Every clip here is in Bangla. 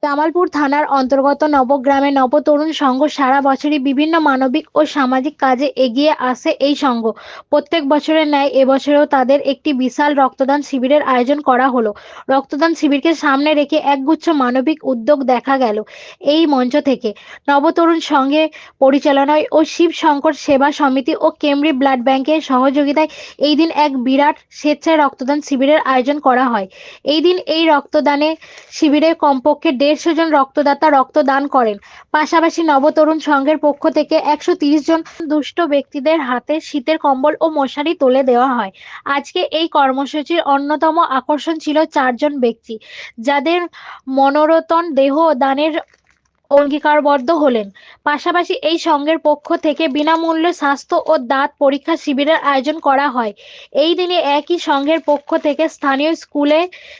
জামালপুর থানার অন্তর্গত নবগ্রামে নবতরুণ সংঘ সারা বছরই বিভিন্ন মানবিক ও সামাজিক কাজে এগিয়ে আসে। এই সংঘ প্রত্যেক বছরের ন্যায় এবছরেও তাদের একটি বিশাল রক্তদান শিবিরের আয়োজন করা হলো। রক্তদান শিবিরকে সামনে রেখে একগুচ্ছ মানবিক উদ্যোগ দেখা গেল এই মঞ্চ থেকে। নবতরুণ সংঘে পরিচালনায় ও শিব শঙ্কর সেবা সমিতি ও কেমব্রি ব্লাড ব্যাংকের সহযোগিতায় এই দিন এক বিরাট স্বেচ্ছায় রক্তদান শিবিরের আয়োজন করা হয়। এই দিন এই রক্তদানে শিবিরে কমপক্ষে 150 জন রক্তদাতা রক্তদান করেন। পাশাপাশি নবতরুণ সংঘের পক্ষ থেকে 130 জন দুস্থ ব্যক্তিদের হাতে শীতের কম্বল ও মশারি তুলে দেওয়া হয়। আজকে এই কর্মসূচির অন্যতম আকর্ষণ ছিল 4 জন ব্যক্তি, যাদের মনোরতন দেহ দানের অঙ্গীকারবদ্ধ হলেন। পাশাপাশি এই সংঘের পক্ষ থেকে বিনামূল্যে স্বাস্থ্য ও দাঁত পরীক্ষা শিবিরের আয়োজন করা হয়। এই দিনে একই সংঘের পক্ষ থেকে স্থানীয় স্কুলে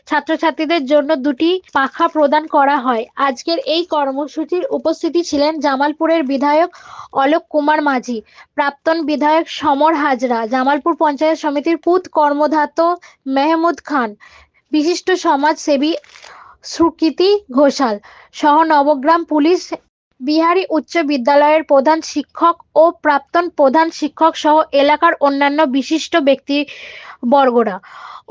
ছাত্রছাত্রীদের জন্য 2টি পাখা প্রদান করা হয়। আজকের এই কর্মসূচির উপস্থিতি ছিলেন জামালপুরের বিধায়ক অলোক কুমার মাঝি, প্রাক্তন বিধায়ক সমর হাজরা, জামালপুর পঞ্চায়েত সমিতির পুত কর্মধাত মেহমুদ খান, বিশিষ্ট সমাজসেবী সুকৃতি ঘোষাল সহ নবগ্রাম পুলিশ, বিহারী উচ্চ বিদ্যালয়ের প্রধান শিক্ষক ও প্রাক্তন প্রধান শিক্ষক সহ এলাকার অন্যান্য বিশিষ্ট ব্যক্তিবর্গরা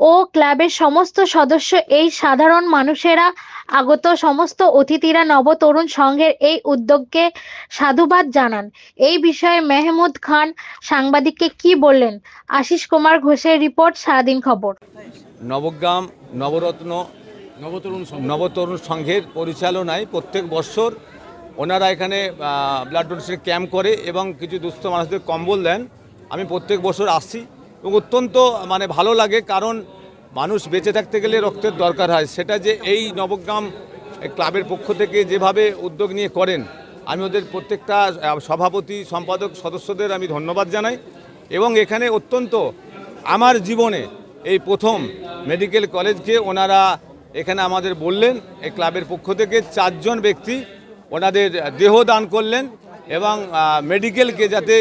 ও ক্লাবের সমস্ত সদস্য, এই সাধারণ মানুষেরা, আগত সমস্ত অতিথিরা নবতরুণ সংঘের এই উদ্যোগকে সাধুবাদ জানান। এই বিষয়ে মেহমুদ খান সাংবাদিককে কি বললেন, আশিস কুমার ঘোষের রিপোর্ট, সারাদিন খবর। নবগ্রাম নবরত্ন নবতরুণ সংঘের পরিচালনায় প্রত্যেক বছর ওনারা এখানে ব্লাড ডোনেশন ক্যাম্প করে এবং কিছু দুস্থ মানুষদের কম্বল দেন। আমি প্রত্যেক বছর আসছি এবং অত্যন্ত ভালো লাগে, কারণ মানুষ বেঁচে থাকতে গেলে রক্তের দরকার হয়। সেটা যে এই নবগ্রাম ক্লাবের পক্ষ থেকে যেভাবে উদ্যোগ নিয়ে করেন, আমি ওদের প্রত্যেকটা সভাপতি সম্পাদক সদস্যদের আমি ধন্যবাদ জানাই। এবং এখানে অত্যন্ত আমার জীবনে এই প্রথম মেডিকেল কলেজকে ওনারা এখানে আমাদের বললেন, এই ক্লাবের পক্ষ থেকে 4 জন ব্যক্তি ওনাদের দেহ দান করলেন এবং মেডিকেলকে যাতে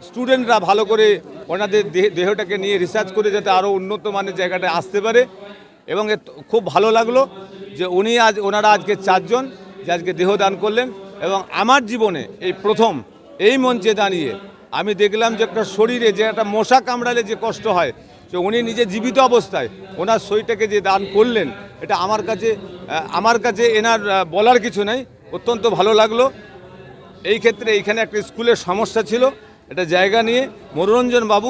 স্টুডেন্টরা ভালো করে ওনাদের দেহটাকে নিয়ে রিসার্চ করে যাতে আরও উন্নত মানের জায়গাটায় আসতে পারে। এবং খুব ভালো লাগলো যে ওনারা আজকে 4 জন যে আজকে দেহ দান করলেন। এবং আমার জীবনে এই প্রথম এই মঞ্চে দাঁড়িয়ে আমি দেখলাম যে একটা শরীরে যে একটা মশা কামড়ালে যে কষ্ট হয়, যে উনি নিজে জীবিত অবস্থায় ওনার শরীরটাকে যে দান করলেন, এটা আমার কাছে এনার বলার কিছু নেই। অত্যন্ত ভালো লাগলো। এই ক্ষেত্রে এইখানে একটা স্কুলের সমস্যা ছিল, এটা জায়গা নিয়ে মনোরঞ্জন বাবু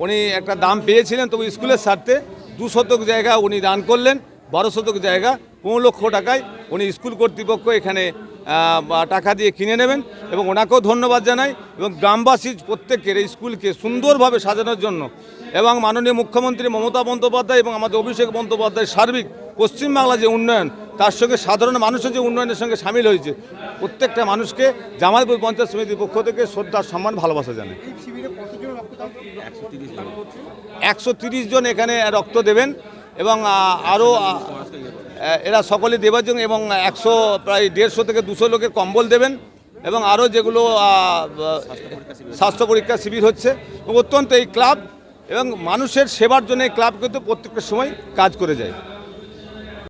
উনি একটা দাম পেয়েছিলেন, তবু স্কুলের স্বার্থে 2 শতক জায়গা উনি দান করলেন। 12 শতক জায়গা 15 লক্ষ টাকায় উনি স্কুল কর্তৃপক্ষ এখানে টাকা দিয়ে কিনে নেবেন এবং ওনাকেও ধন্যবাদ জানাই। এবং গ্রামবাসী প্রত্যেকের এই স্কুলকে সুন্দরভাবে সাজানোর জন্য এবং মাননীয় মুখ্যমন্ত্রী মমতা বন্দ্যোপাধ্যায় এবং আমাদের অভিষেক বন্দ্যোপাধ্যায়ের সার্বিক পশ্চিমবাংলা যে উন্নয়ন, তার সঙ্গে সাধারণ মানুষের যে উন্নয়নের সঙ্গে সামিল হয়েছে, প্রত্যেকটা মানুষকে জামালপুর পঞ্চায়েত সমিতির পক্ষ থেকে শ্রদ্ধা সম্মান ভালোবাসা জানাই। 130 জন এখানে রক্ত দেবেন এবং আরও এরা সকলে দেবার জন্য এবং প্রায় 150 থেকে 200 লোকের কম্বল দেবেন এবং আরও যেগুলো স্বাস্থ্য পরীক্ষা শিবির হচ্ছে। অত্যন্ত এই ক্লাব এবং মানুষের সেবার জন্য এই ক্লাব কিন্তু প্রত্যেকটা সময় কাজ করে যায়।